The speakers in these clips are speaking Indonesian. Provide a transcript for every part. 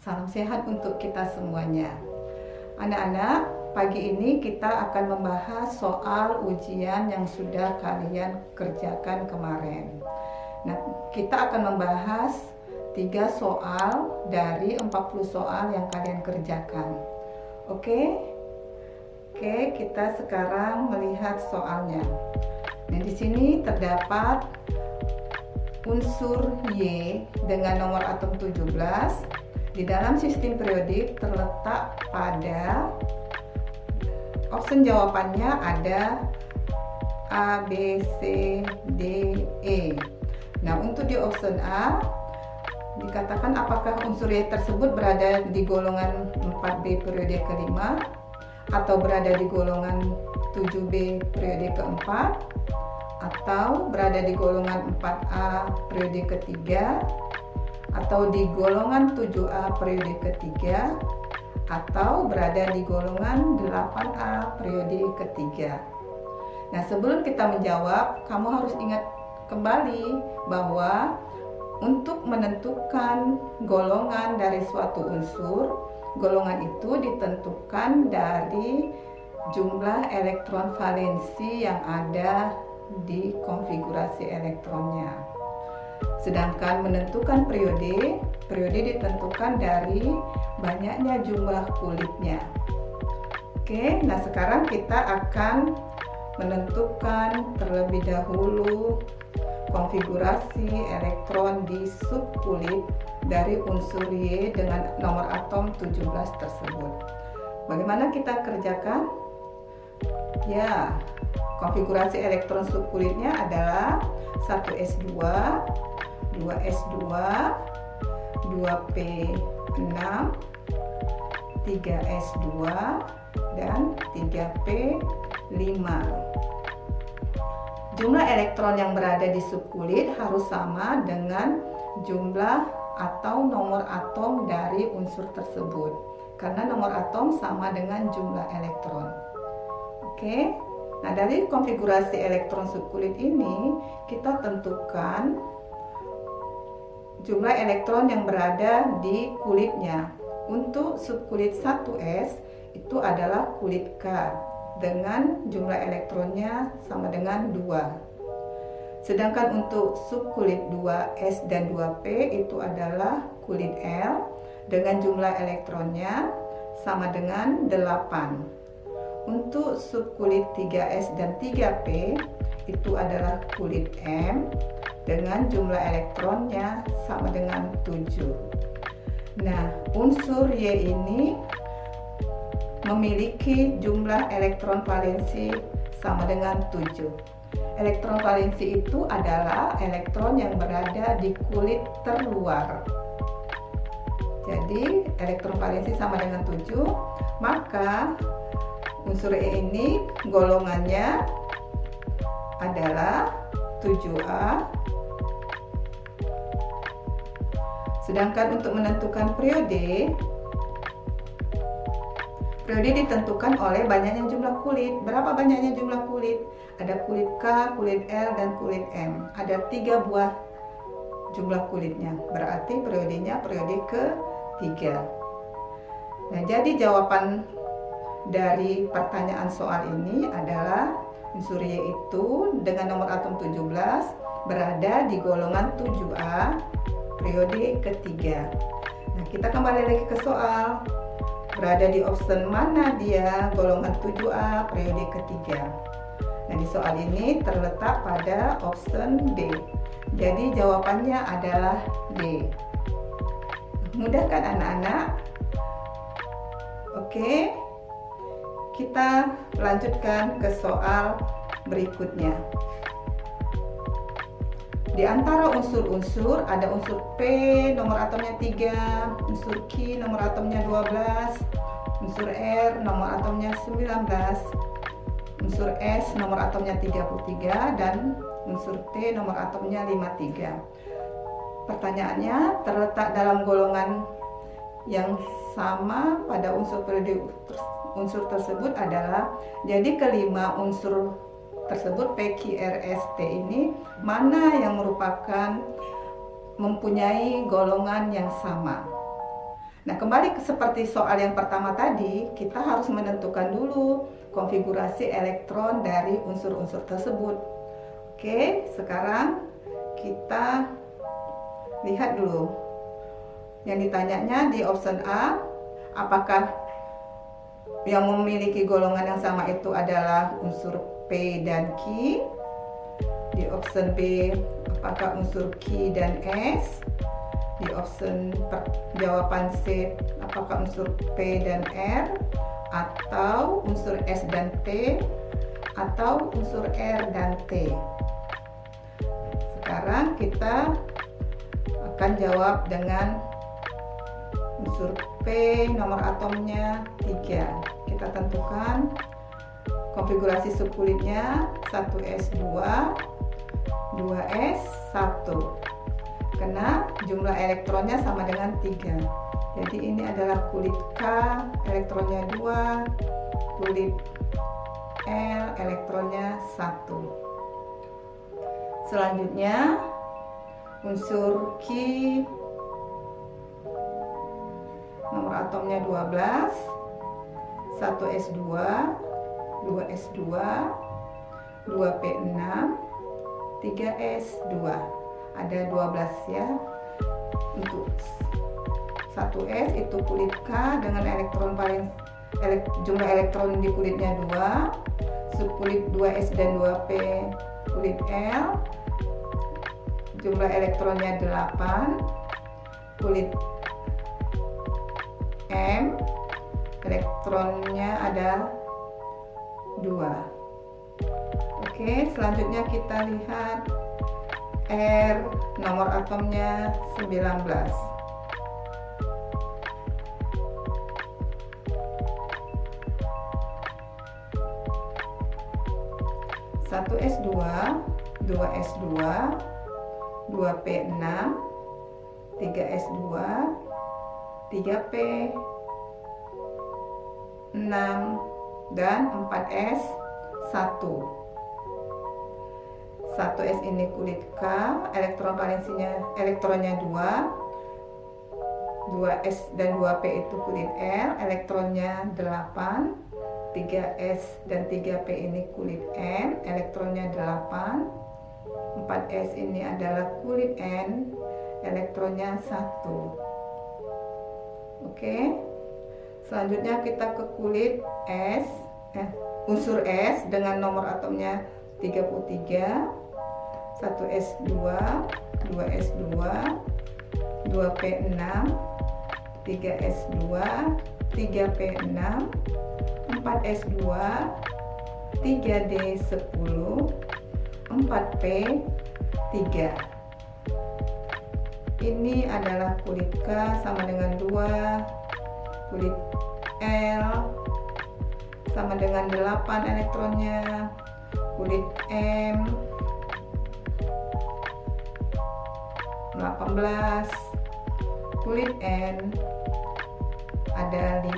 Salam sehat untuk kita semuanya. Anak-anak, pagi ini kita akan membahas soal ujian yang sudah kalian kerjakan kemarin. Nah, kita akan membahas 3 soal dari 40 soal yang kalian kerjakan. Oke, kita sekarang melihat soalnya. Nah, di sini terdapat unsur Y dengan nomor atom 17 di dalam sistem periodik terletak pada option jawabannya ada A, B, C, D, E. Nah, untuk di option A dikatakan apakah unsur Y tersebut berada di golongan 4B periode kelima atau berada di golongan 7B periode keempat atau berada di golongan 4A periode ketiga atau di golongan 7A periode ketiga atau berada di golongan 8A periode ketiga. Nah, sebelum kita menjawab, kamu harus ingat kembali bahwa untuk menentukan golongan dari suatu unsur, golongan itu ditentukan dari jumlah elektron valensi yang ada di konfigurasi elektronnya. Sedangkan menentukan periode ditentukan dari banyaknya jumlah kulitnya. Oke, nah sekarang kita akan menentukan terlebih dahulu konfigurasi elektron di subkulit dari unsur Y dengan nomor atom 17 tersebut. Bagaimana kita kerjakan? Ya, konfigurasi elektron subkulitnya adalah 1s2, 2s2, 2p6, 3s2, dan 3p5. Jumlah elektron yang berada di subkulit harus sama dengan jumlah atau nomor atom dari unsur tersebut, karena nomor atom sama dengan jumlah elektron. Oke, nah dari konfigurasi elektron subkulit ini kita tentukan jumlah elektron yang berada di kulitnya. Untuk subkulit 1s itu adalah kulit K dengan jumlah elektronnya sama dengan 2. Sedangkan untuk subkulit 2s dan 2p itu adalah kulit L dengan jumlah elektronnya sama dengan 8. Untuk subkulit 3s dan 3p itu adalah kulit M dengan jumlah elektronnya sama dengan 7. Nah, unsur Y ini memiliki jumlah elektron valensi sama dengan 7. Elektron valensi itu adalah elektron yang berada di kulit terluar. Jadi, elektron valensi sama dengan 7, maka unsur E ini golongannya adalah 7A. Sedangkan untuk menentukan periode ditentukan oleh banyaknya jumlah kulit. Berapa banyaknya jumlah kulit? Ada kulit K, kulit L, dan kulit M. Ada 3 buah jumlah kulitnya. Berarti periodenya periode ketiga. Nah, jadi jawaban dari pertanyaan soal ini adalah unsur Y itu dengan nomor atom 17 berada di golongan 7A periode ketiga. Nah, kita kembali lagi ke soal. Berada di option mana dia golongan 7A periode ketiga? Nah, di soal ini terletak pada option B. Jadi jawabannya adalah D. Mudah kan anak-anak? Oke, kita lanjutkan ke soal berikutnya. Di antara unsur-unsur ada unsur P nomor atomnya 3, unsur Q nomor atomnya 12, unsur R nomor atomnya 19, unsur S nomor atomnya 33, dan unsur T nomor atomnya 53. Pertanyaannya, terletak dalam golongan yang sama pada unsur tersebut adalah, jadi kelima unsur tersebut P, Q, R, S, T ini mana yang merupakan mempunyai golongan yang sama. Nah, kembali seperti soal yang pertama tadi, kita harus menentukan dulu konfigurasi elektron dari unsur-unsur tersebut. Oke, sekarang kita lihat dulu. Yang ditanyanya di option A, apakah yang memiliki golongan yang sama itu adalah unsur P dan Q? Di option B, apakah unsur Q dan S? Di option jawaban C, apakah unsur P dan R, atau unsur S dan T, atau unsur R dan T? Sekarang kita akan jawab dengan unsur P, nomor atomnya 3. Kita tentukan konfigurasi subkulitnya 1s2, 2s1. Karena jumlah elektronnya sama dengan 3. Jadi ini adalah kulit K, elektronnya 2, kulit L, elektronnya 1. Selanjutnya unsur Q, nomor atomnya 12, 1s2, 2s2, 2p6, 3s2. Ada 12 ya. Untuk 1s itu kulit K dengan elektron paling jumlah elektron di kulitnya 2, subkulit 2s dan 2p kulit L, jumlah elektronnya 8, kulit M, elektronnya ada 2. Oke, selanjutnya kita lihat R, nomor atomnya 19. 1s2, 2s2, 2p6, 3s2, 3p6, dan 4s1. 1s ini kulit K, elektron valensinya elektronnya 2, 2s dan 2p itu kulit L, elektronnya 8, 3s dan 3p ini kulit N, elektronnya 8, 4s ini adalah kulit N, elektronnya 1. Oke, selanjutnya kita ke kulit S, unsur S dengan nomor atomnya 33, 1s2, 2s2, 2p6, 3s2, 3p6, 4s2, 3d10, 4p3. Ini adalah kulit K sama dengan 2, kulit L sama dengan 8 elektronnya, kulit M 18, kulit N ada 5.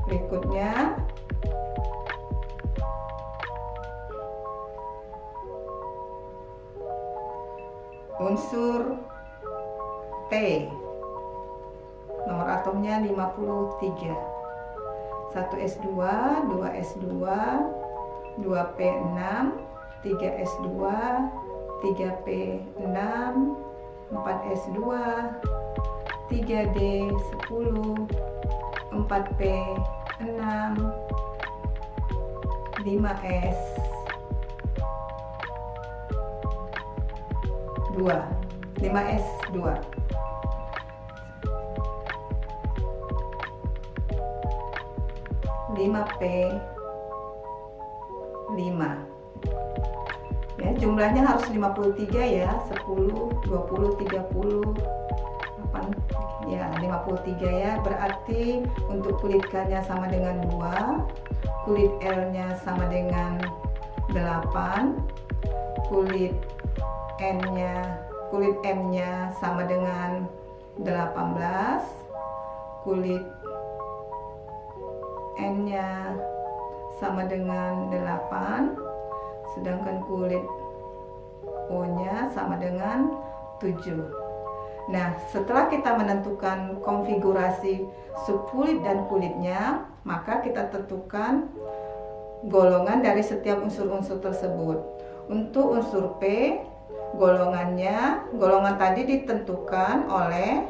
Berikutnya unsur T, nomor atomnya 53, 1s2, 2s2, 2p6, 3s2, 3p6, 4s2, 3d10, 4p6, 5s2, 5p5. Ya, jumlahnya harus 53 ya, 10, 20, 30, 8, ya 53 ya. Berarti untuk kulit K-nya sama dengan 2, kulit L-nya sama dengan 8, kulit M-nya sama dengan 18, kulit N-nya sama dengan 8, sedangkan kulit O-nya sama dengan 7. Nah, setelah kita menentukan konfigurasi subkulit dan kulitnya, maka kita tentukan golongan dari setiap unsur-unsur tersebut. Untuk unsur P, golongan tadi ditentukan oleh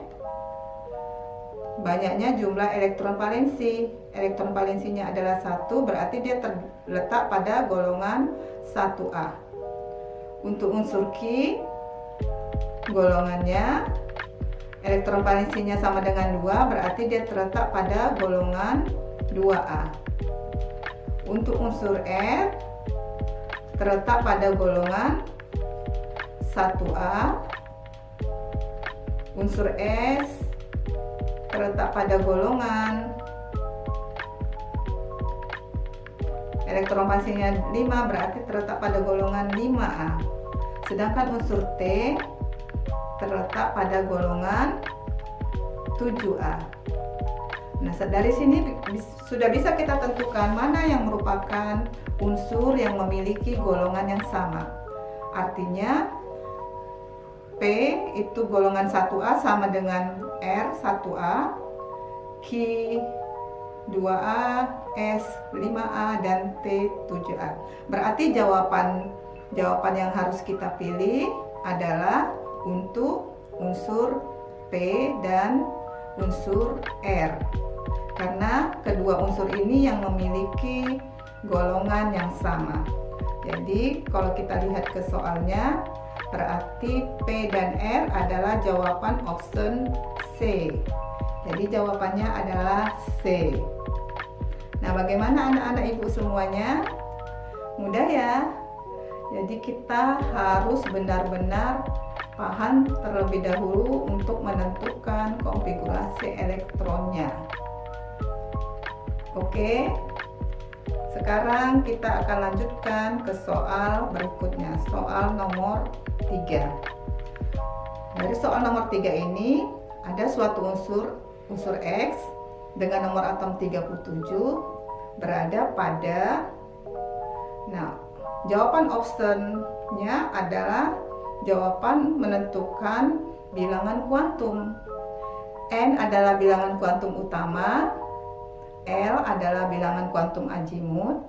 banyaknya jumlah elektron valensi. Elektron valensinya adalah 1, berarti dia terletak pada golongan 1A. Untuk unsur Q, golongannya elektron valensinya sama dengan 2, berarti dia terletak pada golongan 2A. Untuk unsur R terletak pada golongan 1A. Unsur S terletak pada golongan elektron valensinya 5, berarti terletak pada golongan 5A. Sedangkan unsur T terletak pada golongan 7A. Nah, dari sini sudah bisa kita tentukan mana yang merupakan unsur yang memiliki golongan yang sama. Artinya P itu golongan 1A sama dengan R 1A, Q 2A, S 5A, dan T 7A. Berarti jawaban yang harus kita pilih adalah untuk unsur P dan unsur R, karena kedua unsur ini yang memiliki golongan yang sama. Jadi kalau kita lihat ke soalnya, berarti P dan R adalah jawaban option C. Jadi jawabannya adalah C. Nah, bagaimana anak-anak ibu semuanya? Mudah ya? Jadi kita harus benar-benar paham terlebih dahulu untuk menentukan konfigurasi elektronnya. Oke, sekarang kita akan lanjutkan ke soal berikutnya, soal nomor 3. Dari soal nomor 3 ini ada suatu unsur X dengan nomor atom 37 berada pada, nah, jawaban optionnya adalah jawaban menentukan bilangan kuantum. N adalah bilangan kuantum utama, L adalah bilangan kuantum azimut,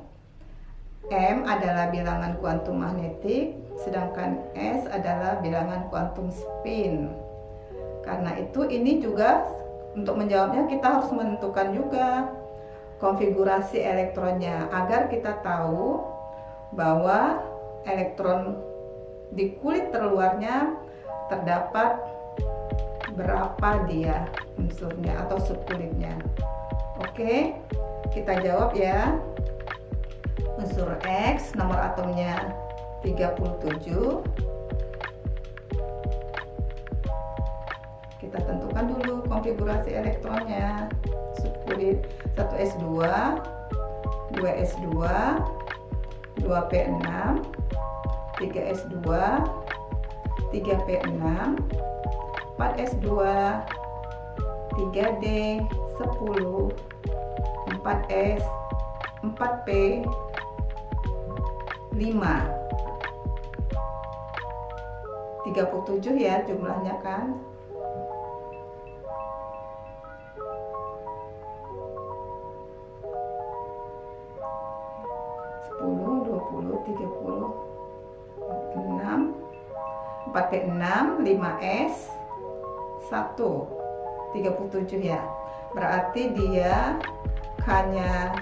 M adalah bilangan kuantum magnetik, sedangkan S adalah bilangan kuantum spin. Karena itu ini juga untuk menjawabnya kita harus menentukan juga konfigurasi elektronnya agar kita tahu bahwa elektron di kulit terluarnya terdapat berapa dia unsurnya atau subkulitnya. Oke, kita jawab ya. Unsur X nomor atomnya 37. Kita tentukan dulu konfigurasi elektronnya. Subkulit 1s2, 2s2, 2p6, 3s2, 3p6, 4s2, 3d, 10, 4s, 4p, 5. 37 ya jumlahnya kan. 10, 20, 30, 6, 4p6, 5s, 1, 37 ya. Berarti dia hanya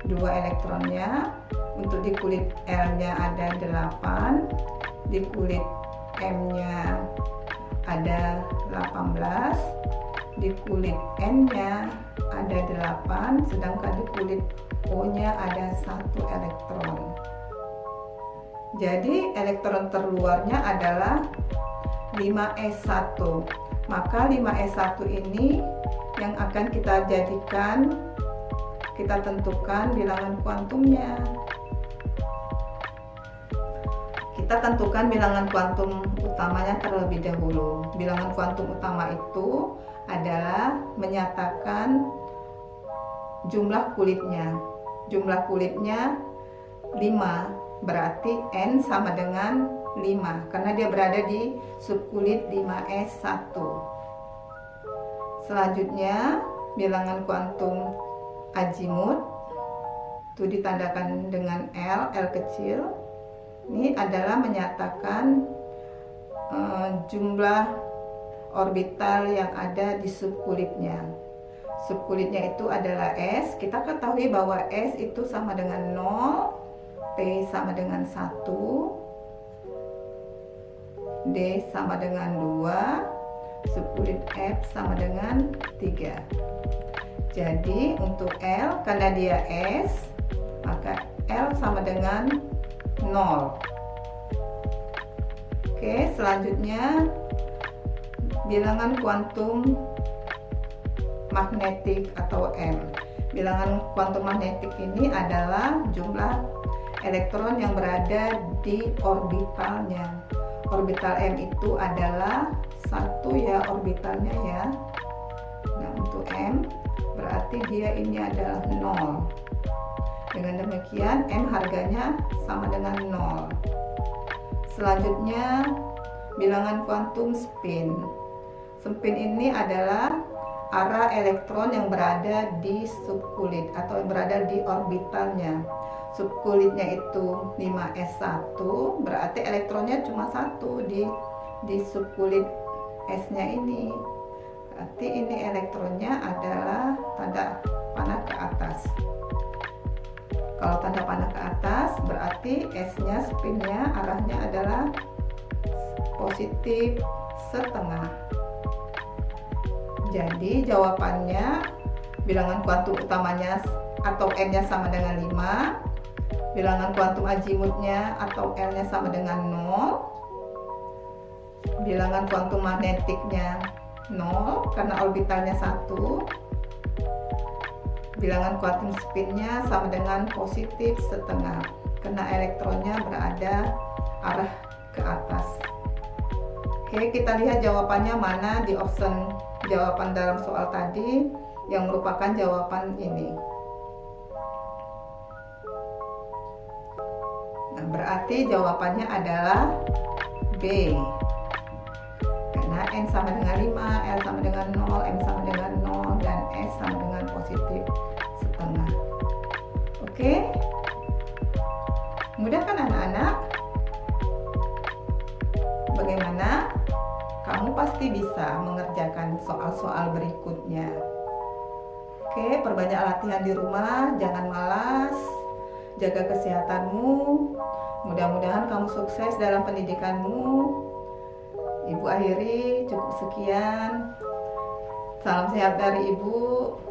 2 elektronnya. Untuk di kulit L-nya ada 8, di kulit M-nya ada 18, di kulit N-nya ada 8, sedangkan di kulit O-nya ada 1 elektron. Jadi elektron terluarnya adalah 5s1. Maka 5s1 ini yang akan kita jadikan, kita tentukan bilangan kuantumnya. Kita tentukan bilangan kuantum utamanya terlebih dahulu. Bilangan kuantum utama itu adalah menyatakan jumlah kulitnya. Jumlah kulitnya 5, berarti N sama dengan 5 karena dia berada di subkulit 5s1. Selanjutnya bilangan kuantum azimut itu ditandakan dengan L kecil. Ini adalah menyatakan jumlah orbital yang ada di subkulitnya. Subkulitnya itu adalah S. Kita ketahui bahwa S itu sama dengan 0, P sama dengan 1, D sama dengan 2, subkulit F sama dengan 3. Jadi untuk L, karena dia S, maka L sama dengan 0. Oke, selanjutnya bilangan kuantum magnetik atau M. Bilangan kuantum magnetik ini adalah jumlah elektron yang berada di orbitalnya. Orbital M itu adalah 1 ya orbitalnya ya. Nah, untuk M berarti dia ini adalah 0. Dengan demikian M harganya sama dengan 0. Selanjutnya bilangan kuantum spin. Spin ini adalah arah elektron yang berada di subkulit atau yang berada di orbitalnya. Subkulitnya itu 5s1, berarti elektronnya cuma 1 di subkulit S-nya ini. Berarti ini elektronnya adalah tanda panah ke atas. Kalau tanda panah ke atas berarti S-nya, spinnya arahnya adalah positif setengah. Jadi jawabannya bilangan kuantum utamanya atau N-nya sama dengan 5, bilangan kuantum azimutnya atau L-nya sama dengan 0, bilangan kuantum magnetiknya 0 karena orbitalnya 1, bilangan kuantum spinnya sama dengan positif setengah karena elektronnya berada arah ke atas. Oke, kita lihat jawabannya mana di option jawaban dalam soal tadi yang merupakan jawaban ini. Nah, berarti jawabannya adalah B. Karena N sama dengan 5, L sama dengan 0, M sama dengan 0, dan S sama dengan positif setengah. Oke? Mudah kan anak-anak? Bagaimana? Kamu pasti bisa mengerjakan soal-soal berikutnya. Oke, perbanyak latihan di rumah, jangan malas, jaga kesehatanmu. Mudah-mudahan kamu sukses dalam pendidikanmu. Ibu akhiri cukup sekian. Salam sehat dari Ibu.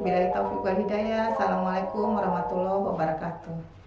Billahi taufiq wal hidayah. Assalamualaikum warahmatullahi wabarakatuh.